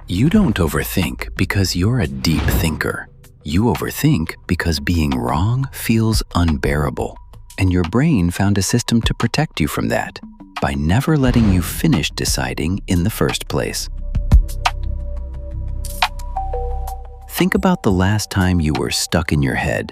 You don't overthink because you're a deep thinker. You overthink because being wrong feels unbearable, and your brain found a system to protect you from that by never letting you finish deciding in the first place. Think about the last time you were stuck in your head.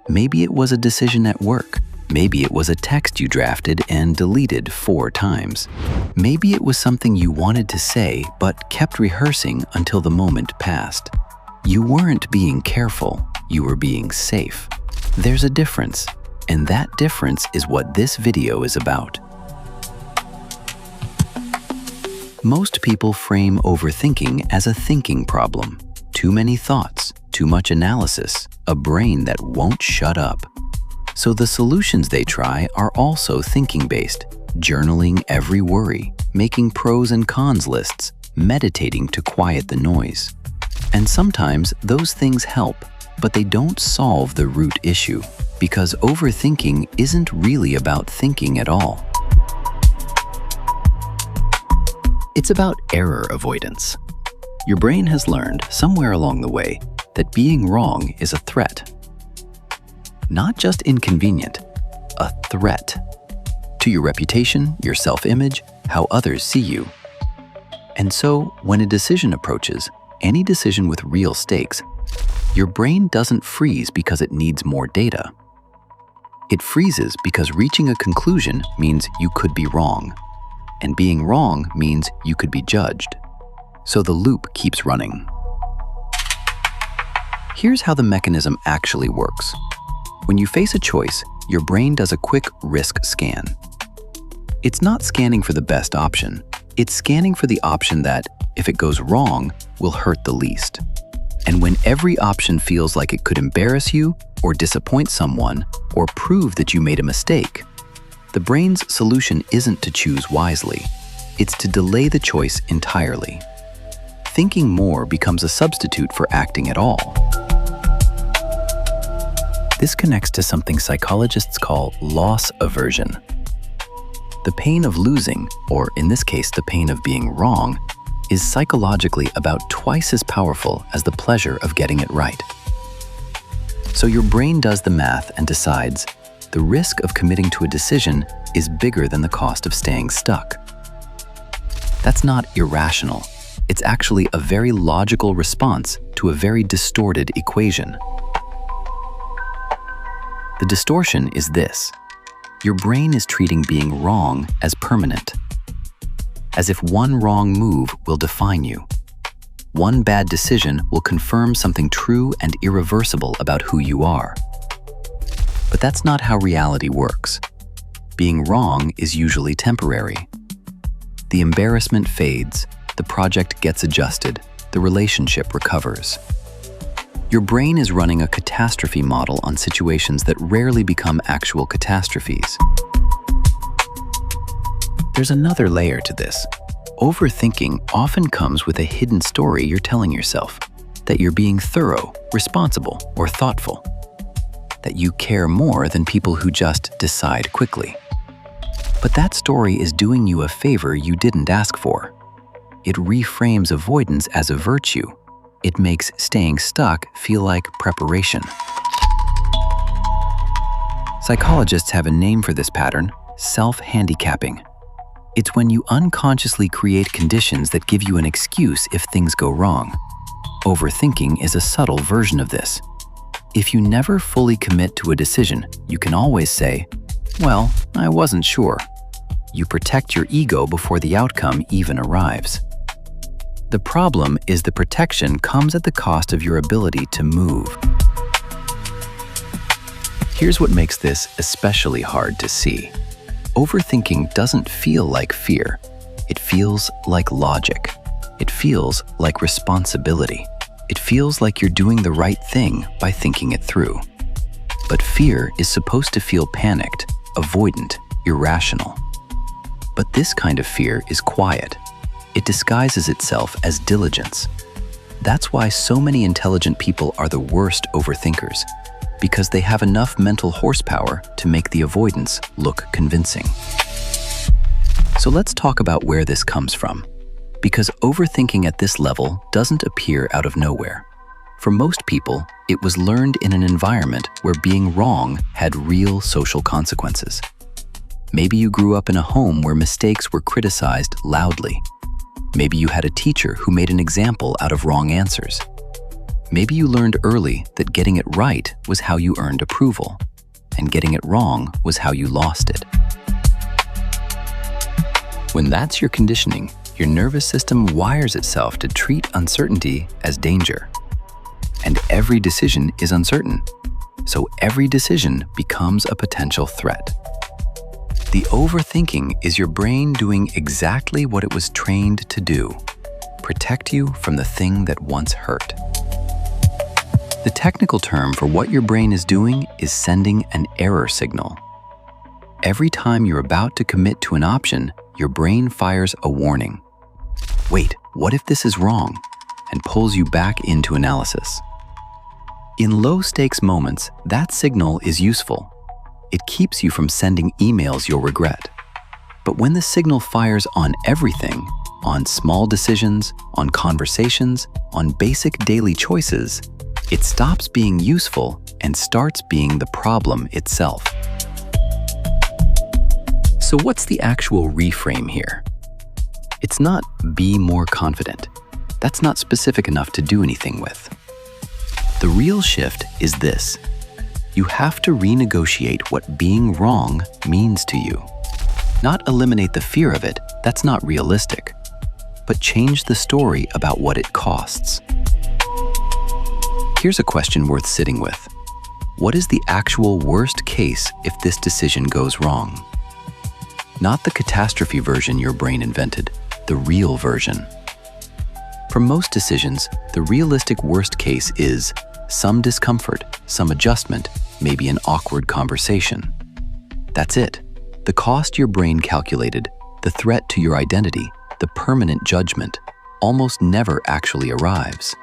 Maybe it was a decision at work. Maybe it was a text you drafted and deleted 4 times. Maybe it was something you wanted to say but kept rehearsing until the moment passed. You weren't being careful, you were being safe. There's a difference, and that difference is what this video is about. Most people frame overthinking as a thinking problem. Too many thoughts, too much analysis, a brain that won't shut up. So the solutions they try are also thinking-based, journaling every worry, making pros and cons lists, meditating to quiet the noise. And sometimes those things help, but they don't solve the root issue, because overthinking isn't really about thinking at all. It's about error avoidance. Your brain has learned somewhere along the way that being wrong is a threat. Not just inconvenient, a threat to your reputation, your self-image, how others see you. And so, when a decision approaches, any decision with real stakes, your brain doesn't freeze because it needs more data. It freezes because reaching a conclusion means you could be wrong, and being wrong means you could be judged. So the loop keeps running. Here's how the mechanism actually works. When you face a choice, your brain does a quick risk scan. It's not scanning for the best option. It's scanning for the option that, if it goes wrong, will hurt the least. And when every option feels like it could embarrass you, or disappoint someone, or prove that you made a mistake, the brain's solution isn't to choose wisely. It's to delay the choice entirely. Thinking more becomes a substitute for acting at all. This connects to something psychologists call loss aversion. The pain of losing, or in this case, the pain of being wrong, is psychologically about twice as powerful as the pleasure of getting it right. So your brain does the math and decides the risk of committing to a decision is bigger than the cost of staying stuck. That's not irrational. It's actually a very logical response to a very distorted equation. The distortion is this. Your brain is treating being wrong as permanent, as if one wrong move will define you. One bad decision will confirm something true and irreversible about who you are. But that's not how reality works. Being wrong is usually temporary. The embarrassment fades, the project gets adjusted, the relationship recovers. Your brain is running a catastrophe model on situations that rarely become actual catastrophes. There's another layer to this. Overthinking often comes with a hidden story you're telling yourself, that you're being thorough, responsible, or thoughtful, that you care more than people who just decide quickly. But that story is doing you a favor you didn't ask for. It reframes avoidance as a virtue. It makes staying stuck feel like preparation. Psychologists have a name for this pattern: self-handicapping. It's when you unconsciously create conditions that give you an excuse if things go wrong. Overthinking is a subtle version of this. If you never fully commit to a decision, you can always say, "Well, I wasn't sure." You protect your ego before the outcome even arrives. The problem is the protection comes at the cost of your ability to move. Here's what makes this especially hard to see. Overthinking doesn't feel like fear. It feels like logic. It feels like responsibility. It feels like you're doing the right thing by thinking it through. But fear is supposed to feel panicked, avoidant, irrational. But this kind of fear is quiet. It disguises itself as diligence. That's why so many intelligent people are the worst overthinkers, because they have enough mental horsepower to make the avoidance look convincing. So let's talk about where this comes from. Because overthinking at this level doesn't appear out of nowhere. For most people, it was learned in an environment where being wrong had real social consequences. Maybe you grew up in a home where mistakes were criticized loudly. Maybe you had a teacher who made an example out of wrong answers. Maybe you learned early that getting it right was how you earned approval, and getting it wrong was how you lost it. When that's your conditioning, your nervous system wires itself to treat uncertainty as danger. And every decision is uncertain, so every decision becomes a potential threat. The overthinking is your brain doing exactly what it was trained to do: protect you from the thing that once hurt. The technical term for what your brain is doing is sending an error signal. Every time you're about to commit to an option, your brain fires a warning. Wait, what if this is wrong? And pulls you back into analysis. In low-stakes moments, that signal is useful. It keeps you from sending emails you'll regret. But when the signal fires on everything, on small decisions, on conversations, on basic daily choices, it stops being useful and starts being the problem itself. So what's the actual reframe here? It's not be more confident. That's not specific enough to do anything with. The real shift is this: you have to renegotiate what being wrong means to you. Not eliminate the fear of it, that's not realistic, but change the story about what it costs. Here's a question worth sitting with. What is the actual worst case if this decision goes wrong? Not the catastrophe version your brain invented, the real version. For most decisions, the realistic worst case is some discomfort, some adjustment, maybe an awkward conversation. That's it. The cost your brain calculated, the threat to your identity, the permanent judgment, almost never actually arrives.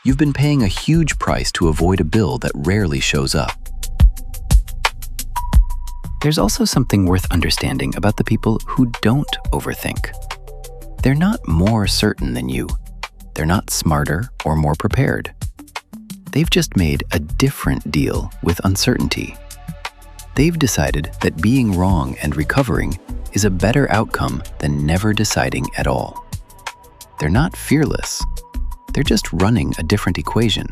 You've been paying a huge price to avoid a bill that rarely shows up. There's also something worth understanding about the people who don't overthink. They're not more certain than you. They're not smarter or more prepared. They've just made a different deal with uncertainty. They've decided that being wrong and recovering is a better outcome than never deciding at all. They're not fearless. They're just running a different equation.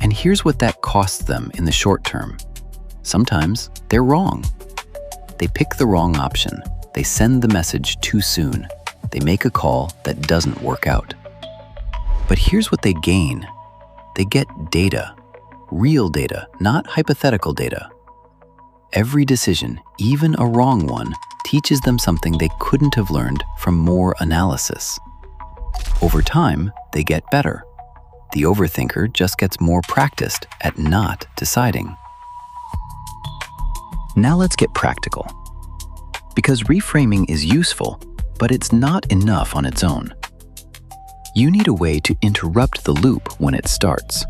And here's what that costs them in the short term. Sometimes they're wrong. They pick the wrong option. They send the message too soon. They make a call that doesn't work out. But here's what they gain. They get data, real data, not hypothetical data. Every decision, even a wrong one, teaches them something they couldn't have learned from more analysis. Over time, they get better. The overthinker just gets more practiced at not deciding. Now let's get practical. Because reframing is useful, but it's not enough on its own. You need a way to interrupt the loop when it starts.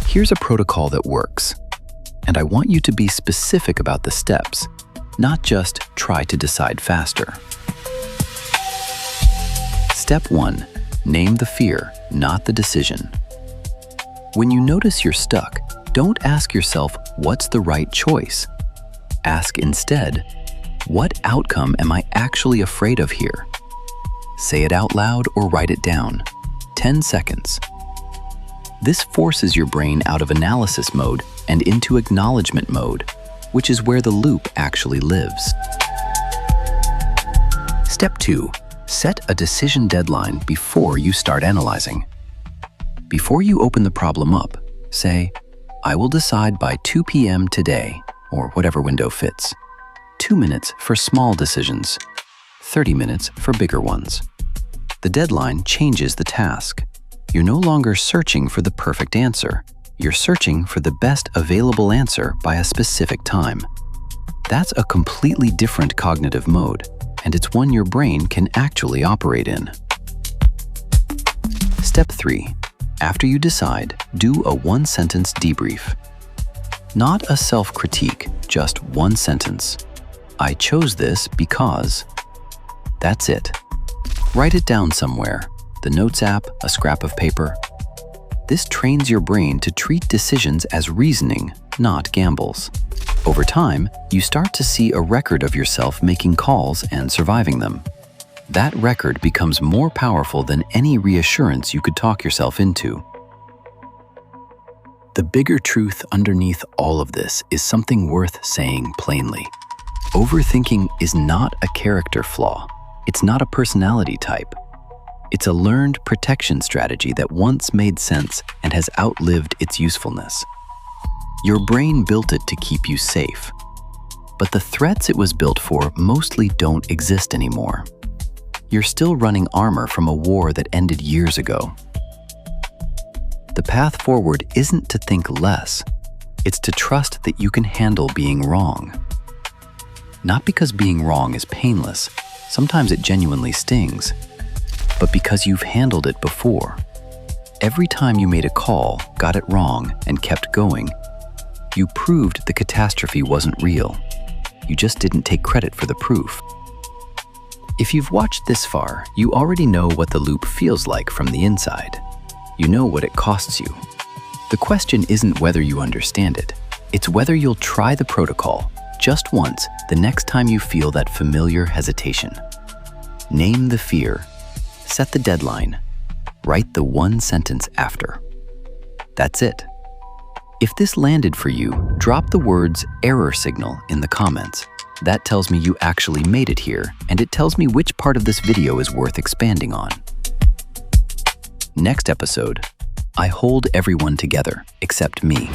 Here's a protocol that works, and I want you to be specific about the steps, not just try to decide faster. Step 1. Name the fear, not the decision. When you notice you're stuck, don't ask yourself, what's the right choice? Ask instead, what outcome am I actually afraid of here? Say it out loud or write it down. 10 seconds. This forces your brain out of analysis mode and into acknowledgement mode, which is where the loop actually lives. Step 2. Set a decision deadline before you start analyzing. Before you open the problem up, say, I will decide by 2 p.m. today, or whatever window fits. 2 minutes for small decisions, 30 minutes for bigger ones. The deadline changes the task. You're no longer searching for the perfect answer. You're searching for the best available answer by a specific time. That's a completely different cognitive mode, and it's one your brain can actually operate in. Step 3. After you decide, do a one-sentence debrief. Not a self-critique, just one sentence. I chose this because. That's it. Write it down somewhere, the Notes app, a scrap of paper. This trains your brain to treat decisions as reasoning, not gambles. Over time, you start to see a record of yourself making calls and surviving them. That record becomes more powerful than any reassurance you could talk yourself into. The bigger truth underneath all of this is something worth saying plainly. Overthinking is not a character flaw. It's not a personality type. It's a learned protection strategy that once made sense and has outlived its usefulness. Your brain built it to keep you safe, but the threats it was built for mostly don't exist anymore. You're still running armor from a war that ended years ago. The path forward isn't to think less, it's to trust that you can handle being wrong. Not because being wrong is painless, sometimes it genuinely stings, but because you've handled it before. Every time you made a call, got it wrong, and kept going, you proved the catastrophe wasn't real. You just didn't take credit for the proof. If you've watched this far, you already know what the loop feels like from the inside. You know what it costs you. The question isn't whether you understand it. It's whether you'll try the protocol just once the next time you feel that familiar hesitation. Name the fear, set the deadline, write the one sentence after. That's it. If this landed for you, drop the words error signal in the comments. That tells me you actually made it here, and it tells me which part of this video is worth expanding on. Next episode, I hold everyone together except me.